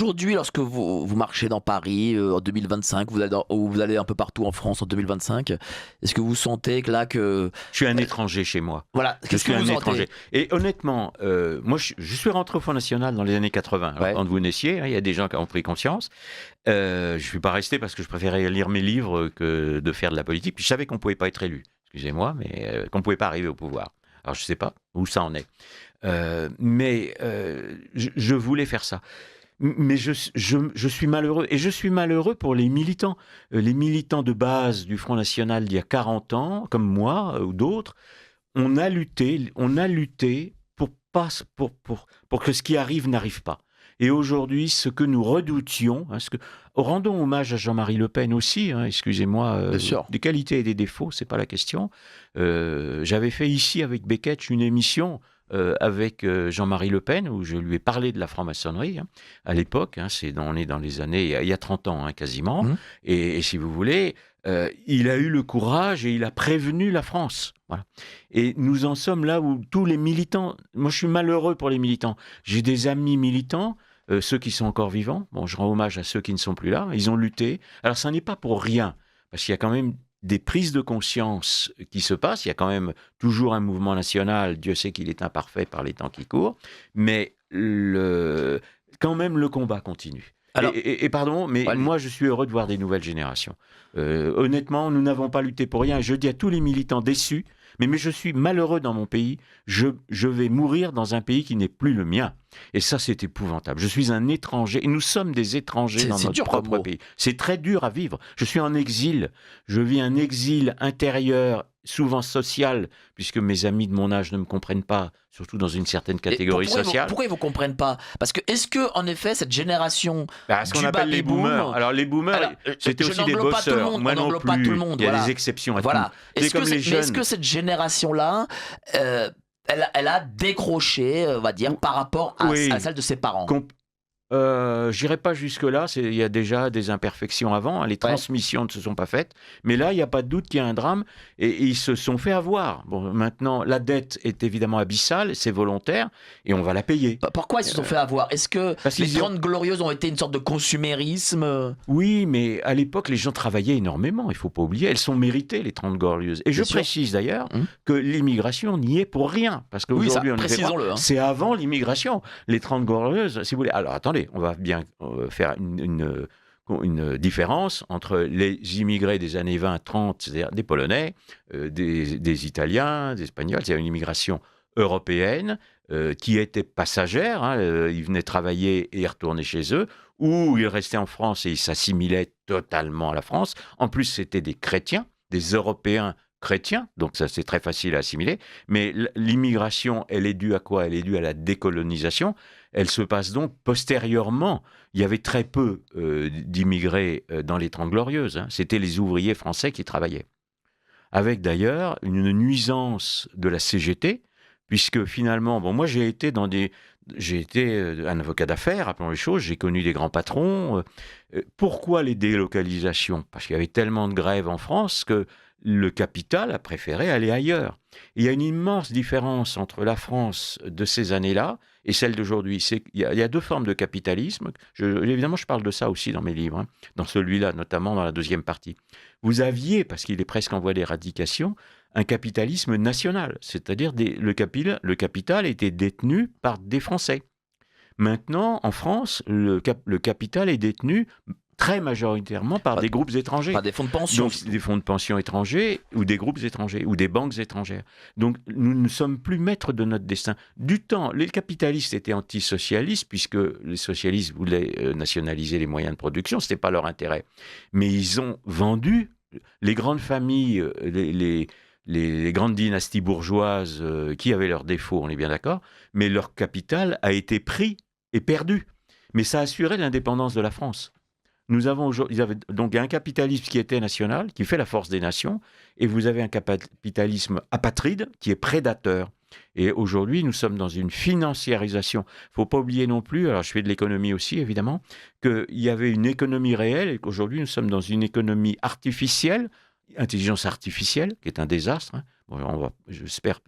Aujourd'hui, lorsque vous marchez dans Paris en 2025, ou vous allez un peu partout en France en 2025, est-ce que vous sentez que là que Je suis un étranger chez moi. voilà, Je qu'est-ce que suis vous un sentez? étranger. Et honnêtement, moi, je suis rentré au Front National dans les années 80. Alors, Ouais. quand vous naissiez, hein, il y a des gens qui ont pris conscience. Je ne suis pas resté parce que je préférais lire mes livres que de faire de la politique. Puis je savais qu'on ne pouvait pas être élu, excusez-moi, mais qu'on ne pouvait pas arriver au pouvoir. Alors, je ne sais pas où ça en est. Je voulais faire ça. Mais je suis malheureux. Et je suis malheureux pour les militants. Les militants de base du Front National d'il y a 40 ans, comme moi ou d'autres, on a lutté pour que ce qui arrive n'arrive pas. Et aujourd'hui, ce que nous redoutions, rendons hommage à Jean-Marie Le Pen aussi, hein, excusez-moi, Bien sûr. des qualités et des défauts, c'est pas la question. J'avais fait ici avec Beckett une émission avec Jean-Marie Le Pen où je lui ai parlé de la franc-maçonnerie, hein, à l'époque, hein, on est dans les années, il y a 30 ans, hein, quasiment, Mmh. et si vous voulez, il a eu le courage et il a prévenu la France. Voilà. Et nous en sommes là où tous les militants, moi je suis malheureux pour les militants, j'ai des amis militants, ceux qui sont encore vivants, bon, je rends hommage à ceux qui ne sont plus là, ils ont lutté. Alors ça n'est pas pour rien, parce qu'il y a quand même des prises de conscience qui se passent, il y a quand même toujours un mouvement national, Dieu sait qu'il est imparfait par les temps qui courent, mais quand même le combat continue. Alors, Et pardon, mais allez. moi je suis heureux de voir des nouvelles générations. Honnêtement, nous n'avons pas lutté pour rien. Je dis à tous les militants déçus, mais je suis malheureux dans mon pays. Je vais mourir dans un pays qui n'est plus le mien. Et ça, c'est épouvantable. Je suis un étranger, et nous sommes des étrangers dans C'est notre dur comme propre mot. pays. C'est très dur à vivre. Je suis en exil. Je vis un exil intérieur, souvent social, puisque mes amis de mon âge ne me comprennent pas, surtout dans une certaine Et catégorie sociale. pourquoi ils vous comprennent pas? Parce que est-ce que en effet cette génération Ce qu'on du appelle les baby boomers. boom, Alors les boomers, alors, c'était je aussi des n'englobe pas tout le bosseurs. monde, Moi on non n'englobe pas tout le plus. monde, Il y a voilà. des exceptions à tout. Voilà. C'est comme les Mais est-ce que jeunes. cette génération-là, elle a décroché, on va dire, par rapport Oui. à celle de ses parents? J'irai pas jusque-là, il y a déjà des imperfections avant, hein, les transmissions ne se sont pas faites, mais là, il n'y a pas de doute qu'il y a un drame, et ils se sont fait avoir. Bon, maintenant, la dette est évidemment abyssale, c'est volontaire, et on va la payer. Pourquoi ils se sont fait avoir? Est-ce que Parce les qu'ils ont- 30 Glorieuses ont été une sorte de consumérisme? Oui, mais à l'époque, les gens travaillaient énormément, il ne faut pas oublier, elles sont méritées, les 30 Glorieuses. Et je Bien sûr. précise d'ailleurs Hum. que l'immigration n'y est pour rien, parce Oui, ça, qu'aujourd'hui, on ne fait pas. précisons-le. Hein. C'est avant l'immigration, les 30 Glorieuses, si vous voulez. Alors attendez, on va bien faire une différence entre les immigrés des années 20-30, c'est-à-dire des Polonais, des Italiens, des Espagnols, c'est une immigration européenne qui était passagère, hein, ils venaient travailler et retourner chez eux, ou ils restaient en France et ils s'assimilaient totalement à la France. En plus, c'était des chrétiens, des Européens chrétiens, donc ça c'est très facile à assimiler, mais l'immigration, elle est due à quoi? Elle est due à la décolonisation. Elle se passe donc postérieurement. Il y avait très peu d'immigrés dans les Trente Glorieuses, hein. C'était les ouvriers français qui travaillaient. Avec d'ailleurs une nuisance de la CGT, puisque finalement, bon, moi j'ai été un avocat d'affaires, appelons les choses, j'ai connu des grands patrons. Pourquoi les délocalisations? Parce qu'il y avait tellement de grèves en France que le capital a préféré aller ailleurs. Et il y a une immense différence entre la France de ces années-là et celle d'aujourd'hui. Il y a deux formes de capitalisme. Évidemment, je parle de ça aussi dans mes livres, hein, dans celui-là, notamment dans la deuxième partie. Vous aviez, parce qu'il est presque en voie d'éradication, un capitalisme national, c'est-à-dire le capital était détenu par des Français. Maintenant, en France, le capital est détenu très majoritairement par des groupes étrangers. Par des fonds de pension. Donc, des fonds de pension étrangers ou des groupes étrangers ou des banques étrangères. Donc, nous ne sommes plus maîtres de notre destin. Du temps, les capitalistes étaient antisocialistes puisque les socialistes voulaient nationaliser les moyens de production, ce n'était pas leur intérêt. Mais ils ont vendu les grandes familles, les grandes dynasties bourgeoises qui avaient leurs défauts, on est bien d'accord, mais leur capital a été pris et perdu. Mais ça a assuré l'indépendance de la France. Nous avons aujourd'hui donc un capitalisme qui était national, qui fait la force des nations, et vous avez un capitalisme apatride qui est prédateur. Et aujourd'hui, nous sommes dans une financiarisation. Il ne faut pas oublier non plus, alors je fais de l'économie aussi évidemment, qu'il y avait une économie réelle et qu'aujourd'hui nous sommes dans une économie artificielle, intelligence artificielle, qui est un désastre. Hein. Bon, j'espère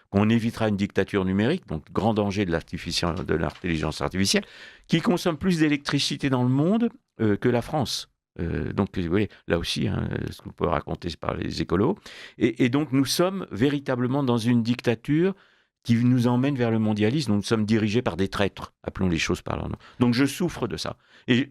qu'on évitera une dictature numérique, donc grand danger de l'intelligence artificielle, qui consomme plus d'électricité dans le monde que la France. Donc, vous voyez, là aussi, hein, ce qu'on peut raconter par les écolos. Et donc, nous sommes véritablement dans une dictature qui nous emmène vers le mondialisme. Nous sommes dirigés par des traîtres, appelons les choses par leur nom. Donc, je souffre de ça. Et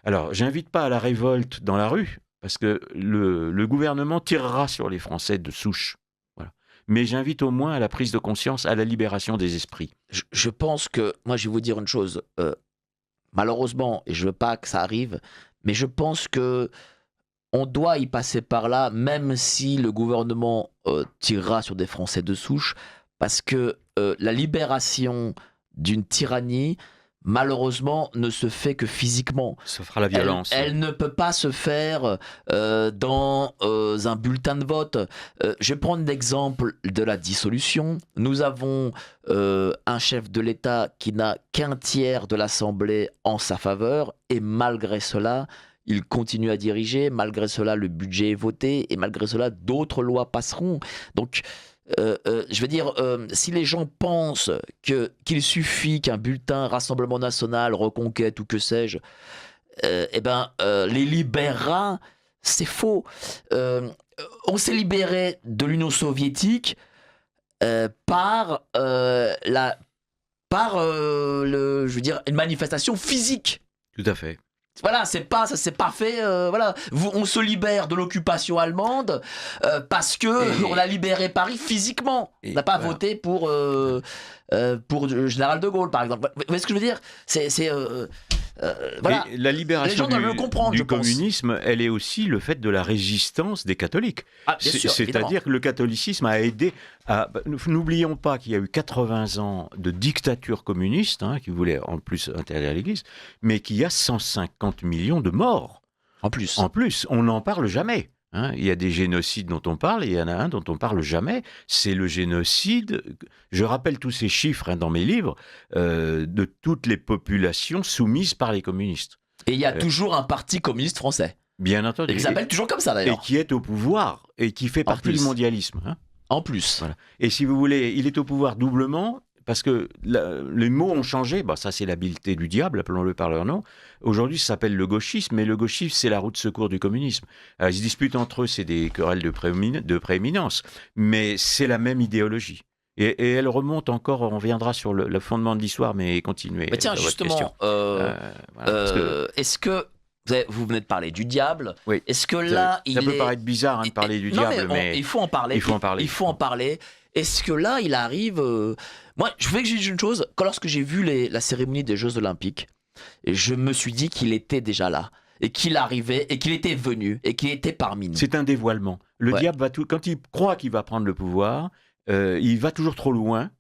alors, j'invite pas à la révolte dans la rue, parce que le gouvernement tirera sur les Français de souche. Voilà. Mais j'invite au moins à la prise de conscience, à la libération des esprits. Je pense que, moi je vais vous dire une chose, malheureusement, et je veux pas que ça arrive, mais je pense que on doit y passer par là, même si le gouvernement tirera sur des Français de souche, parce que la libération d'une tyrannie, malheureusement, ne se fait que physiquement. Ça fera la violence. Elle ne peut pas se faire dans un bulletin de vote. Je vais prendre l'exemple de la dissolution. Nous avons un chef de l'État qui n'a qu'un tiers de l'Assemblée en sa faveur, et malgré cela, il continue à diriger. Malgré cela, le budget est voté, et malgré cela, d'autres lois passeront. Donc, je veux dire, si les gens pensent qu'il suffit qu'un bulletin Rassemblement National, Reconquête ou que sais-je, les libérera, c'est faux. On s'est libéré de l'Union soviétique par je veux dire, une manifestation physique. Tout à fait. Voilà, ça s'est pas fait. Voilà, on se libère de l'occupation allemande parce que on a libéré Paris physiquement. On n'a pas voté pour le général de Gaulle, par exemple. Vous voyez ce que je veux dire ? Voilà. Et la libération Les gens doivent le comprendre, du communisme, elle est aussi le fait de la résistance des catholiques. Ah, bien sûr, c'est-à-dire que le catholicisme a aidé à... N'oublions pas qu'il y a eu 80 ans de dictature communiste, qui voulait en plus interdire l'Église, mais qu'il y a 150 millions de morts. En plus, on n'en parle jamais. Il y a des génocides dont on parle, et il y en a un dont on parle jamais, c'est le génocide, je rappelle tous ces chiffres dans mes livres, de toutes les populations soumises par les communistes. Et il y a toujours un parti communiste français. Bien entendu. Et qui s'appelle toujours comme ça d'ailleurs. Et qui est au pouvoir, et qui fait partie du mondialisme. En plus. Voilà. Et si vous voulez, il est au pouvoir doublement, parce que les mots ont changé, ça c'est l'habileté du diable, appelons-le par leur nom. Aujourd'hui ça s'appelle le gauchisme, mais le gauchisme c'est la roue de secours du communisme. Alors, ils se disputent entre eux, c'est des querelles de prééminence, mais c'est la même idéologie. Et elle remonte encore, on reviendra sur le fondement de l'histoire, mais continuez. Mais tiens, justement, est-ce que vous venez de parler du diable. Oui. Est-ce que là, ça peut paraître bizarre de parler du diable, mais il faut en parler. Il faut en parler. Est-ce que là, il arrive Moi, je voulais que je dise une chose. Lorsque j'ai vu la cérémonie des Jeux Olympiques, je me suis dit qu'il était déjà là, et qu'il arrivait, et qu'il était venu, et qu'il était parmi nous. C'est un dévoilement. Le diable va quand il croit qu'il va prendre le pouvoir, il va toujours trop loin.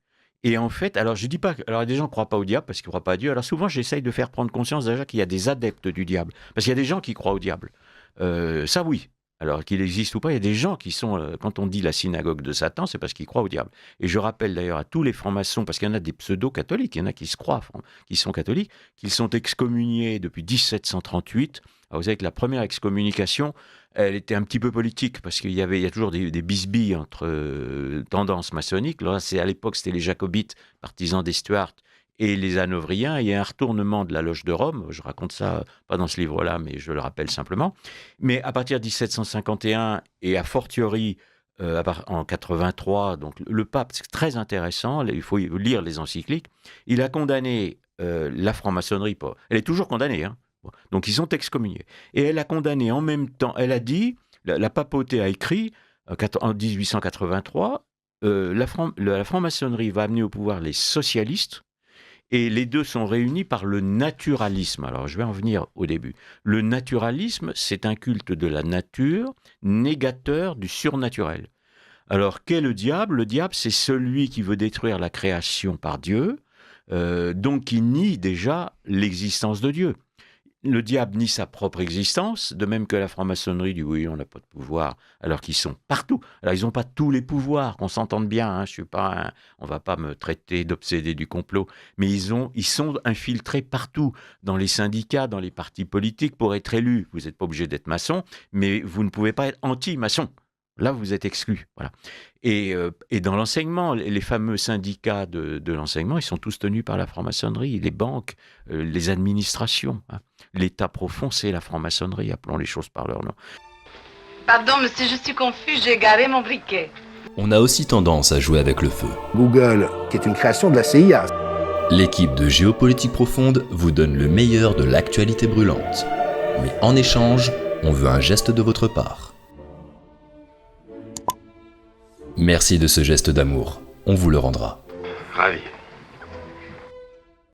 Et en fait, alors je dis pas, alors des gens ne croient pas au diable parce qu'ils ne croient pas à Dieu. Alors souvent, j'essaye de faire prendre conscience déjà qu'il y a des adeptes du diable, parce qu'il y a des gens qui croient au diable. Ça, oui. Alors qu'il existe ou pas, il y a des gens qui sont, quand on dit la synagogue de Satan, c'est parce qu'ils croient au diable. Et je rappelle d'ailleurs à tous les francs-maçons, parce qu'il y en a des pseudo-catholiques, il y en a qui se croient, qui sont catholiques, qu'ils sont excommuniés depuis 1738. Alors vous savez que la première excommunication, elle était un petit peu politique, parce qu'il y a toujours des bisbilles entre tendances maçonniques. Là, à l'époque, c'était les jacobites, partisans des Stuarts, et les hanovriens. Il y a un retournement de la loge de Rome. Je raconte ça, pas dans ce livre-là, mais je le rappelle simplement. Mais à partir de 1751, et a fortiori en 83, donc le pape, c'est très intéressant, il faut lire les encycliques, il a condamné la franc-maçonnerie. Elle est toujours condamnée, donc ils sont excommuniés. Et elle a condamné en même temps, elle a dit, la papauté a écrit en 1883, la franc-maçonnerie va amener au pouvoir les socialistes, et les deux sont réunis par le naturalisme. Alors je vais en venir au début. Le naturalisme, c'est un culte de la nature, négateur du surnaturel. Alors qu'est le diable ? Le diable, c'est celui qui veut détruire la création par Dieu, donc qui nie déjà l'existence de Dieu. Le diable nie sa propre existence, de même que la franc-maçonnerie dit oui, on n'a pas de pouvoir, alors qu'ils sont partout. Alors ils n'ont pas tous les pouvoirs, qu'on s'entende bien, on ne va pas me traiter d'obsédé du complot, mais ils sont infiltrés partout, dans les syndicats, dans les partis politiques, pour être élus. Vous n'êtes pas obligé d'être maçon, mais vous ne pouvez pas être anti-maçon. Là, vous êtes exclu. Voilà. Et dans l'enseignement, les fameux syndicats de l'enseignement, ils sont tous tenus par la franc-maçonnerie. Les banques, les administrations. Hein. L'État profond, c'est la franc-maçonnerie. Appelons les choses par leur nom. Pardon, monsieur, je suis confus, j'ai garé mon briquet. On a aussi tendance à jouer avec le feu. Google, qui est une création de la CIA. L'équipe de Géopolitique Profonde vous donne le meilleur de l'actualité brûlante. Mais en échange, on veut un geste de votre part. Merci de ce geste d'amour, on vous le rendra. Ravi.